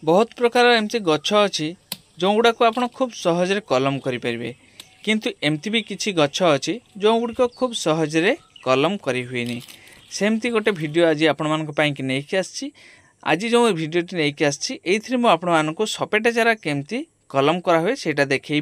बहुत प्रकार एमती गछ अच्छी जो गुड़ा को आप खूब सहजरे कलम करें किंतु एमती भी किसी गछ अच्छी जो गुड़िक खूब सहजरे कलम करी हुए सेमती गोटे वीडियो आज आपण नहीं आसी आज जो भिडटी नहीं आसी मुझे सपेटा चारा केमती कलम करा हुए सेटा देखी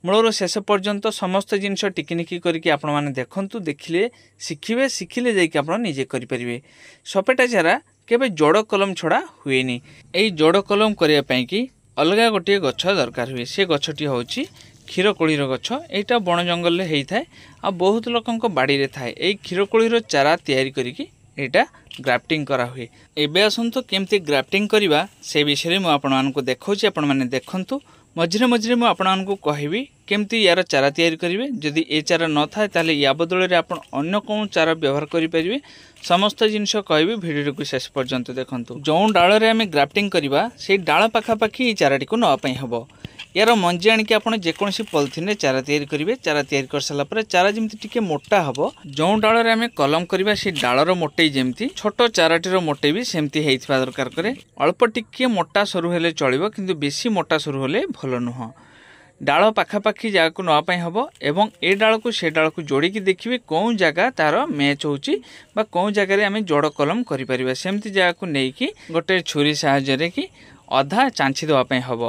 मूलर शेष पर्यंत समस्त जिनस टिकिनिकी करके आपण मैंने देखु देखिले शिखिबे शिखिले जाइए आप निजे करें सपेटा चारा केबे जोड़ कलम छड़ा हुए यही जोड़ कलम करने कि अलग गोटे गछ दरकार हुए से गछटी हूँ क्षीरकोलीर गछ यहाँ बण जंगल में होता है आ बहुत लोक बाड़ी रे थाए यही क्षीरकोलीर चारा तैयारी करिकी एटा ग्राफ्टिंग करा हुए। एबे आसंतु केमती ग्राफ्टिंग करवा से विषय में आपको देखा आपण मैंने देखंतु मझिरे मझिरे मुझे आपको कहबी केमती यार चारा तैयारी करेंगे जदि ए चारा न था ताले या बदल में आप अन्य कौन चारा व्यवहार करेंगे समस्त जिनस कहबी भिडियो को शेष पर्यंत देखंतु जो डाल रे आमे ग्राफ्टिंग करवा से डाल पाखापाखि ये चाराटी को नापी हम यार मंजी आणिकी आप जेकोसी पॉलिथिन चारा तैयारी करेंगे चारा तैयारी कर सारा पर चारा जमी टी मोटा हम जो डाल में आम कलम करवा से डालर मोटे जमी छोट चाराटीर मोटे भी सेमती होता दरकार कै अल्प टिके मोटा सरू हेले चलो किंतु बेसी मोटा सरू हेले भल नुह डाल पाखापाखि जगह को नापी हम एवं ए डाल को से डाल को जोड़ी देखिए कौन जगह तार मैच होची बा कौन जगह आम जोड़ कलम करें सेमती जगह को लेकिन गोटे छुरी साहाय्य कि अधा चांछी देवाई हम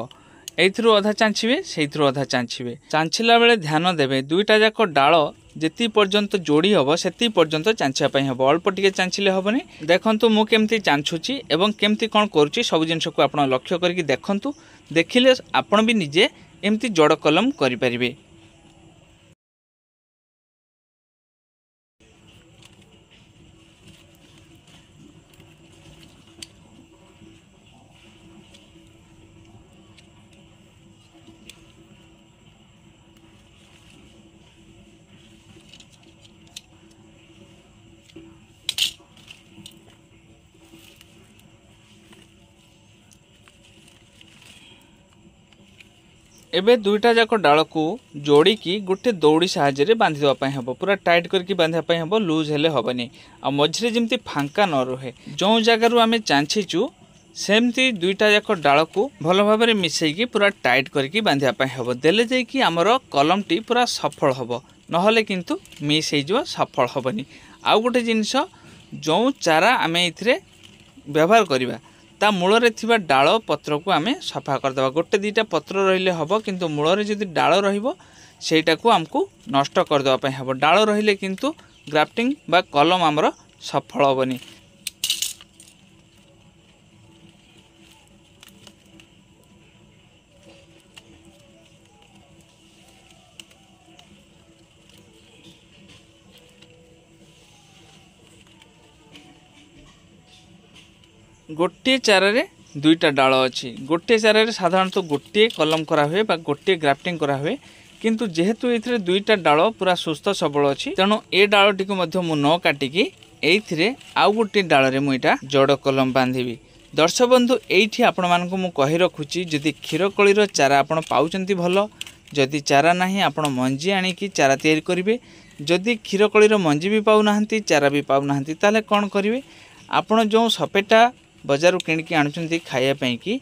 एथरू अधा चांछिबे सेथरू अधा चांछिबे चांछिला बेले ध्यान देबे दुईटा जाक डाल जेती पर्यंत जोड़ी हम सेती पर्यंत चांछिया हम अल्प टिके चांछिले हेबनी देखंतु मु केमती चांछुची एवं केमती कौन करुची सब जिनस को आपण लक्ष्य करके देखंतु देखिले आपण भी निजे एमती जोड़ कलम करि परिबे। एबे दुईटा जाक डाल को जोड़ी की गोटे दौड़ी साहाय्य बांधिदेवाई हम पूरा टाइट करके बांधापी हम लुज हेले हेनी आ मझे जमी फांका न रहे जो जगार आम चांछीचु सेमती दुईटा जाक डाल को भल भाव में मिसईकी पूरा टाइट करके बांधापी हम देले जाइए आमर कलमटी पूरा सफल हम नहले किंतु मिस हो सफल हेनी आउ गोटे जिनस जो चारा आम ये व्यवहार करवा ता मूल थिबा डाल पत्र को आमे सफा करदे गोटे दीटा पत्र रहिले हबो किंतु मूल जदि डाल रहिबो सेटा को हमको नष्ट करदेवा पई हबो डाल रहिले किंतु ग्राफ्टिंग बा कलम आमर सफल हेबनी। गोटे चारा रे दुईटा डाल अच्छी गोटे चारा साधारणतः गोटे कलम करा हुए बा गोटे ग्राफ्टिंग करा हुए किंतु जेहेतु ये दुईटा डाल पूरा सुस्थ सबल अच्छी तेणु ए डाल टी मु न काटिकी ये आउ गोटे डाल में मुझा जोड़ कलम बांधि दर्शक बंधु ये आपण मानक मु कहि रखुची जदि क्षीरकोलीर चारा आपण पाउचंती भल जदि चारा नाही आपण मंजी आनिकी चारा तैयारी करेंगे जदि क्षीरकोलीर मंजी भी पाऊना चारा भी पाऊना ताले कौन करेंगे आपण जो सपेटा बजार किणिकी आणुचंती खाइबापी कि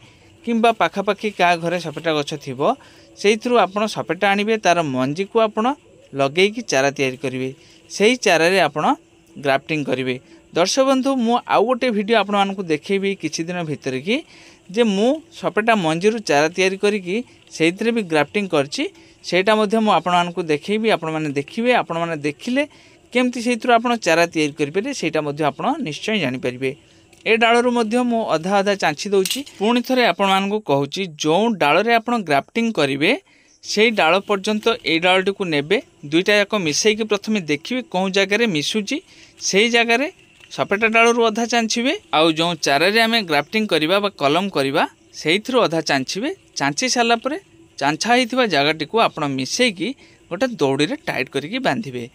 किंबा पाखापाखि क्या घरे सपेटा गछ थिबो सेइथरु आपण सपेटा आनिबे तार मंजी को आपण लगेकी चारा तैयारी करेंगे से चारा रे आपण ग्राफ्टिंग करेंगे। दर्शक बंधु मु आउ गोटे वीडियो आपण मानकु देखेबी किछि दिन भितर कि जे मु सपेटा मंजीरु चारा तैयारी करिकी सेइथरे भी ग्राफ्टिंग करछि सेटा मध्ये मु आपण मानकु देखेबी आपण माने देखिबे आपण माने देखिले केमती सेइथरु आपण चारा तैयारी करि परिबे सेटा मध्ये आपण निश्चय जानि परिबे। ए डालू मु अधा अधा चांछी दूची पुणी थे आपण कहूँ जो डाल रे आपण ग्राफ्टिंग करेंगे से डाल पर्यंत ए डालटी को नेबे दुईटा जाक मिसईकी प्रथम देखिए कौन जगार मिसुची से जगार सपेटा डालू अधा चांछिबे आउ जो चारा रे आमे ग्राफ्टिंग करवा बा कलम करवा से अधा चांछिबे चांछी सारा पर चांछा होता जगटी को आपण मिसईकी गोटे दौड़ी रे टाइट करके बांधिबे।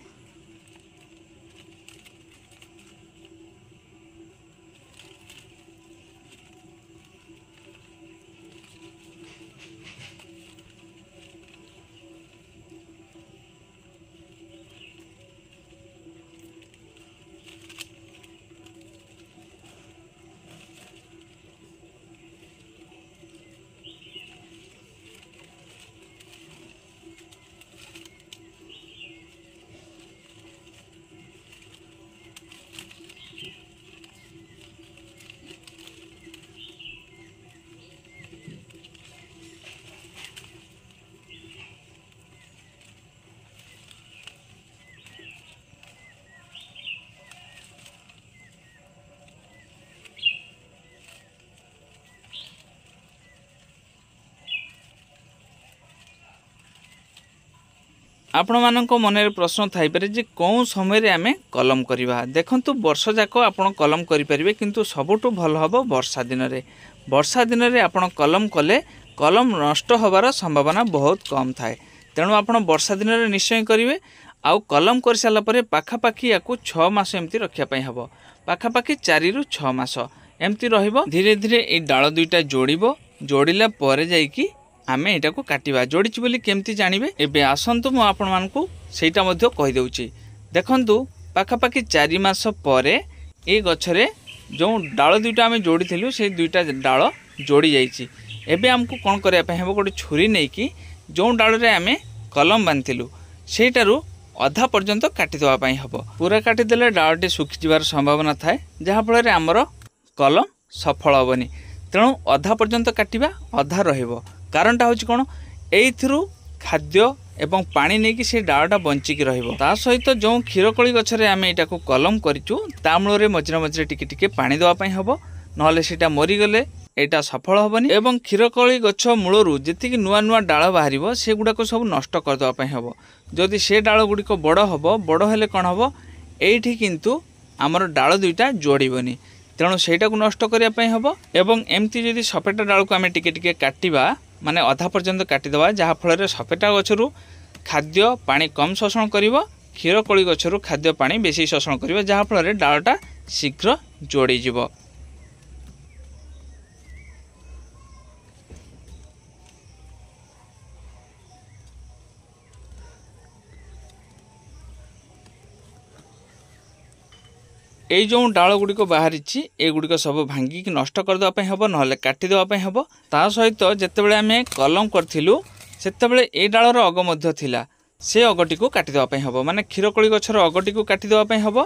आपण मानक मन प्रश्न थाई पारे जे कौन समय आमे कलम करवा। देखंतु वर्ष जाक आपण कलम करि परिबे, किंतु सबुठु भल हबो वर्षा दिन रे। वर्षा दिन रे आपण कलम कले कलम नष्ट होबार संभावना बहुत कम थाए। तेणु आपण वर्षा दिन रे निश्चय करिवे। आउ कलम कर साला परे पाखापाखि याकू 6 मास एमती रखिया पई हबो। पाखापाखि 4 रु 6 मास एमती रहिबो। धीरे धीरे ए डाल दुईटा जोड़िबो। जोड़िला परे जाईकी आमे एटा को काटिबा। जोड़िछि बोली केमती जानिबे एबे आसंतु मु आपण मानकू सेटा मध्ये कहि देउछि। देखंतु पाखापाखि 4 मास परे ए गछरे जो डाल दुईटा आमे जोड़िथिलु से दुईटा डाल जोड़ी जाईछि। एबे हमकू कोन करया पय हबो, गोटे छुरी नै कि जो डाल रे आमे कलम बांधिथिलु सेटारु अधा पर्यंत काटी देवा पय हबो। पूरा काटी देले डालटी सुखि जिवार संभावना थाए, जहा फल रे हमर कलम सफल होबनी। तेणु अधा पर्यंत काटिबा, अधा रहिबो। कारणटा होछि कोन, एइथिरु खाद्य एवं पानी नेकी से डालटा बंचिकी रहिबो। ता सहित जो क्षीरकोली गछरे आमे एटा को कलम करिचु ता मूलरे मझिरे मझिरे टिके टिके पानी देवा पय हबो, नहले सेटा मरि गले एटा सफल होबनी। एवं क्षीरकोली गछ मूलरू जेतिकी नुआ नुआ डाल बाहरिबो से गुडाको सब नष्ट कर देवा पय हबो। जदि से डाल गुडिको बड़ हबो, बड़ हेले कोन हबो, एइठी किंतु हमर डाल दुईटा जोड़िबनी। तेणु सेटा को नष्ट करिया पय हबो। एवं एमती जदि सपेटा डाल को आमे टिके टिके काटिबा, माने अधा पर्यंत काटिदेवा, जहा फल रे सपेटा गछरू खाद्य पानी कम शोषण करिवो, क्षीरकोली गछरू खाद्य पानी बेसी शोषण करिवो, जहा फल रे डालटा शीघ्र जोड़ी जिवो। ए जो डाल गुड़िक बाहरी ए गुड़िक सब भांगी नष्ट करदेवाई हम, ना काटिदेवाई हम। ता सहित जितेबाला आम कलम करूँ से ए डालर अग थिला, से अगटी को काटिदेवाई हम, माने क्षीरकोली गछर अगटी को काटिदेवाई हम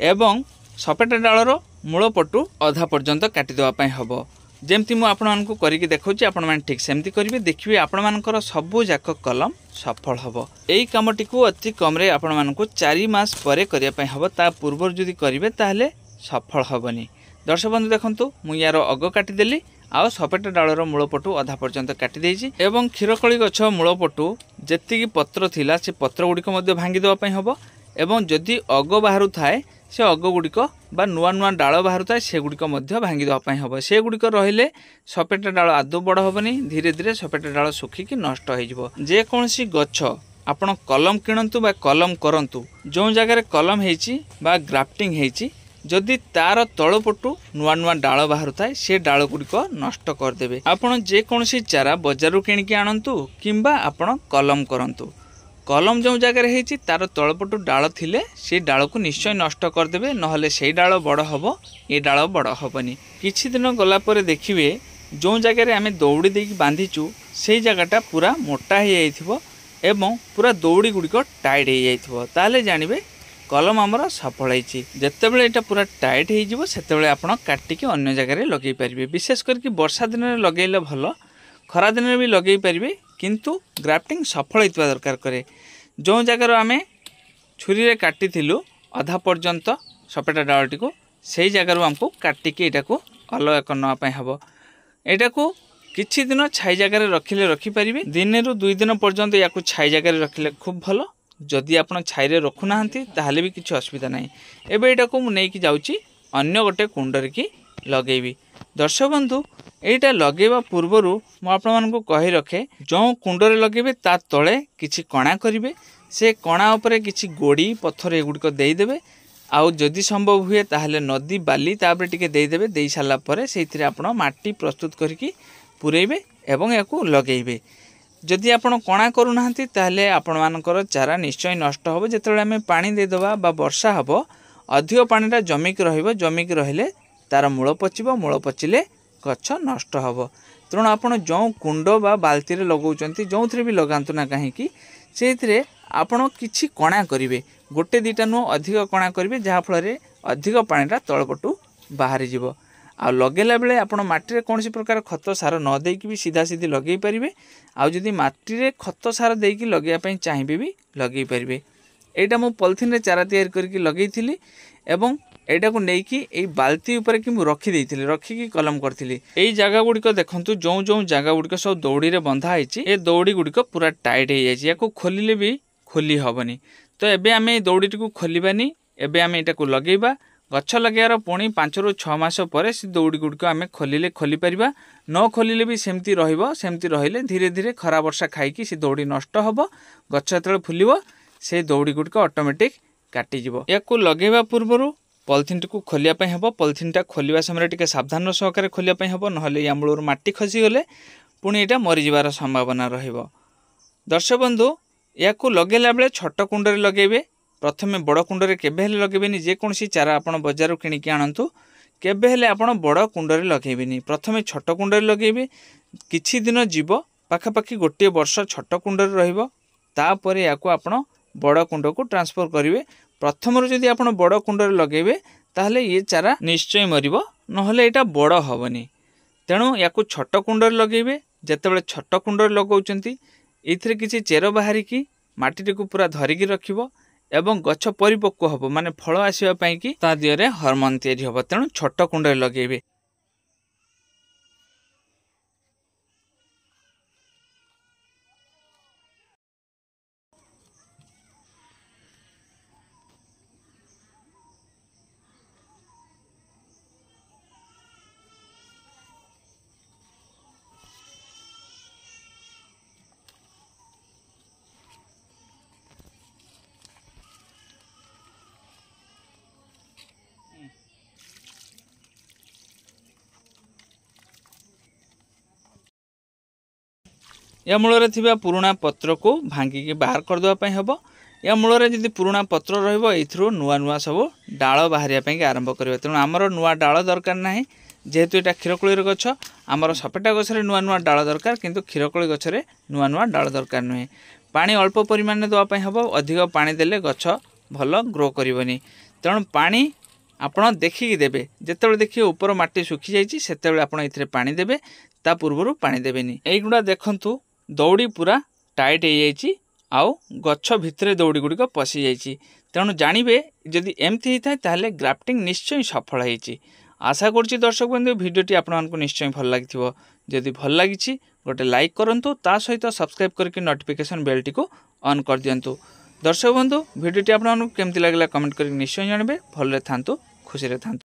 एवं सपेटा डालर मूल पटु अधा पर्यंत काटिदेवाई हम। जमती मुझे आपको करके देखा, आपण मैंने ठीक सेमती करेंगे, देखिए आपण मानकर सबू जाक कलम सफल हम। यही कमटी को अति कम रे आपण मानक 4 मास परे करने हम, ता पूर्व जदि करेंगे ताहले सफल हेनी। दर्शक बंधु देखंतु मु यार अग काटिदेली, आउ सपेटा डालर मूल पटु अधा पर्यंत काटी देछि एवं क्षीरकोली गछ मूल पटु जेतिकी पत्र थिला से पत्र गुड़िक भांगी देवाई हम। एवं जदि अग बाहर थाए से अग गुड़िक बा नुआ नुआ डाल बाहर थाए से गुड़िक भांगी देवाई हम। से गुड़िक रहिले सपेटा डाल आदौ बड़ हेनी, धीरे धीरे सपेटा डाल सुखिकी नष्ट हो। जेकोसी गछ आपण कलम किणतु बा कलम करंतु, जो जगार कलम हेची बा ग्राफ्टिंग हेची, जदि तार तलपटु नुआ नुआ डाल बाहर थाए से डाल गुड़िक नष्ट करदेवे। आपण जेकोसी चारा बजारू किणिकी आणंतु किंबा आपण कलम करंतु, कलम जो जगार हेची तार तलपटु डाल थिले से डाल को निश्चय नष्ट करदेवे, नहले से डाल बड़ हबो, ए डाल बड़ हबनी। किछि दिन गला परे देखिबे जो जगार आमे दौड़ी देकी बांधिचु से जगहटा पूरा मोटा हो जाइथिबो एवं पूरा दौड़ी गुड़िक टाइट हो जाइथिबो, ताले जानिबे कलम आमर सफल होइछि। जेतेबेले एटा पूरा टाइट हो जिवो सेतेबेले आपण काटिकी अन्य जगार लगे पारिबे। विशेष करके वर्षा दिन में लगेले भल, खरा दिन में भी लगे पारिबे, किंतु ग्राफ्टिंग सफल होइतबा दरकार करे। जो जगार आमे छुरी रे काटी थिलु आधा पर्यंत सपेटा डालटी को, सेही जगार हमको काटिकी एटा को अलग करना पय हबो। एटा को किछि दिन छाई जगार रखिले रखि पारिबे, दिन रु 2 दिन पर्यंत याकू छाई जगार रखिले खूब भल। जदि आपण छाई रे रखु नाहंती ताहले भी किछि असुविधा नाही। एबे एटा को मु नेकी जाउची अन्य गोटे कुंडर की लगेबी। दर्शक बंधु एटा लगेबा पूर्वरु मु आपण मानकु कहि रखे, जो कुंडरे लगेबे ता तळे किछि कणा करिवे, से कणा उपरे किछि गोड़ी पत्थर एगुडिक देई देबे। आउ जदि संभव हुए ताहले नदी बाली तापर टिके देई देबे। देई साला परे सेइथिरे आपण माटी प्रस्तुत करिकि पुरेइबे एवं याकू लगेइबे। जदि आपण कणा करू नाहंती ताहले आपण मानकर चारा निश्चय नष्ट होबो। जेतेबेले आमे पानी दे देबा बा वर्षा हबो, अधिक पानीटा जमिक रहिबो, जमिक रहिले तार मूल पचिबो, मूल पचिले गछ नष्ट हबो। तेणु आपण जो कुंड बा बाल्टी रे लगाउचंती, जोंथरे भी लगांतु ना काहेकि सेइथिरे आपण किछि कणा करिवे, गोटे दुईटा नु अधिक कणा करिवे, जहा फल रे अधिक पानीटा तळपटु बाहरी जिवो। आ लगेला बेले आपण माटी रे कोनसी प्रकार खत सार न देकी भी सीधा सीधी लगेई परिबे। आ जदि माटी रे खत सार देकी लगेया पई चाहिबे भी लगेई परिबे। एटा मु पॉलिथिन रे चारा तैयार करके लगेइथिली एवं एटा को नेकी एई बाल्टी ऊपर कि मु रखी देइथिली, रखी की कलम करथिली। एई जागा गुडिक देखंतु जो जो जागा गुडिक सब दौड़ी रे बंधा आइछि, ए दौड़ी गुडिक पूरा टाइट हो जाइछि। याको खोलिले भी खोली हेनी। तो एबे आमे दौड़ी को खोलवानी, एबे आमे एटा को लगेबा। गछ लगार पुणी 5 ରୁ 6 मास पर से दौड़ी गुड़िक आम खोलिले खोली पारिबा, न खोलिले भी सेमती रहिबो। सेमती रहिले धीरे धीरे खरा वर्षा खाइकी से दौड़ी नष्ट हबो। गछ जतले फुलिबो से दौड़ी गुड़िक ऑटोमेटिक काटी जिवो। याकू लगेबा पूर्वरु पॉलिथिन को खोलिया पई हबो। पॉलिथिन टा खोलिबा समय टिके सावधान सहकारे खोलिया पई हबो, नहले या मूलर माटी खसी गले पुणी एटा मरि जिवार संभावना रहिबो। दर्शक बंधु, याकू लगेला बेले छोट कुंडरे लगेबे। प्रथमे बड़ कुंडरे केबे हेले लगेबेनी। जेकोसी चारा आपण बजारु किणिकी आणंतु, केबे हेले आपण बड़ कुंडरे लगेबेनी। प्रथमे छोट कुंडरे लगेबे। किछि दिन जीव पाखापाखि गोटे वर्ष छोट कुंडरे रहिबो। तापरे याकू आपण बड़ कुंड को ट्रांसफर करिवे। प्रथम जदि आपण बड़ कुंडरे लगेबे ताहले ये चारा निश्चय मरिबो, नहले एटा बड़ हबनी। तेणु याकू छोट कुंडरे लगेबे। जेतेबेले छोट कुंडरे लगौचंती एथिरे किछि चेर बाहरी की माटी को पूरा धरिकी रखिबो एवं गछ परिपक्व हबो, माने फल आसीबा पई कि ता दियरे हार्मोन तयारी हबो। तेणु छोट कुंडरे लगेबे। या मूल थिबा पुराना पत्र को भांगिकी बाहर करदेवा पई हबो। या मूल जदि पुराना पत्र रहिबो एथरो नुआ नुआ सब डाळ बाहरिया पई आरंभ करिवो। तेणु आमर नुआ डाळ दरकार नाही, जेहेतु एटा क्षीरकोळीर गछ। आमर सपेटा गछरे नुआ नुआ डाळ दरकार, किंतु क्षीरकोळी गछरे नुआ नुआ डाळ दरकार नुहे। पानी अल्प परिमाण में देवा पई हबो। अधिक पानी देले गछ भल ग्रो करिवनी। तेणु पानी आपण देखिकी देबे। जेतेबेले देखिए ऊपर माटी सुखी जाइछि सेतेबेले आपण एथिरे पानी देबे, ता पूर्वरु पानी देबेनी। एइगुडा देखंतु दौड़ी पूरा टाइट हो जाइए, आउ गछ भितर दौड़ी गुड़िक पशि जाइए। तेणु जानवे जदि एमती होता है ताहले ग्राफ्टिंग निश्चय सफल होइछि। आशा करुच्ची दर्शक बंधु भिडियोटी आपको निश्चय भल लगी। जदि भल लगी गोटे लाइक करंतु, ता सहित सब्सक्राइब करके नोटिफिकेशन बेल टी को ऑन कर दियंतु। दर्शक बंधु भिडियोटी आपको केमती लगला कमेंट करके निश्चय जानबे। भले थांतु, खुशी रे थांतु।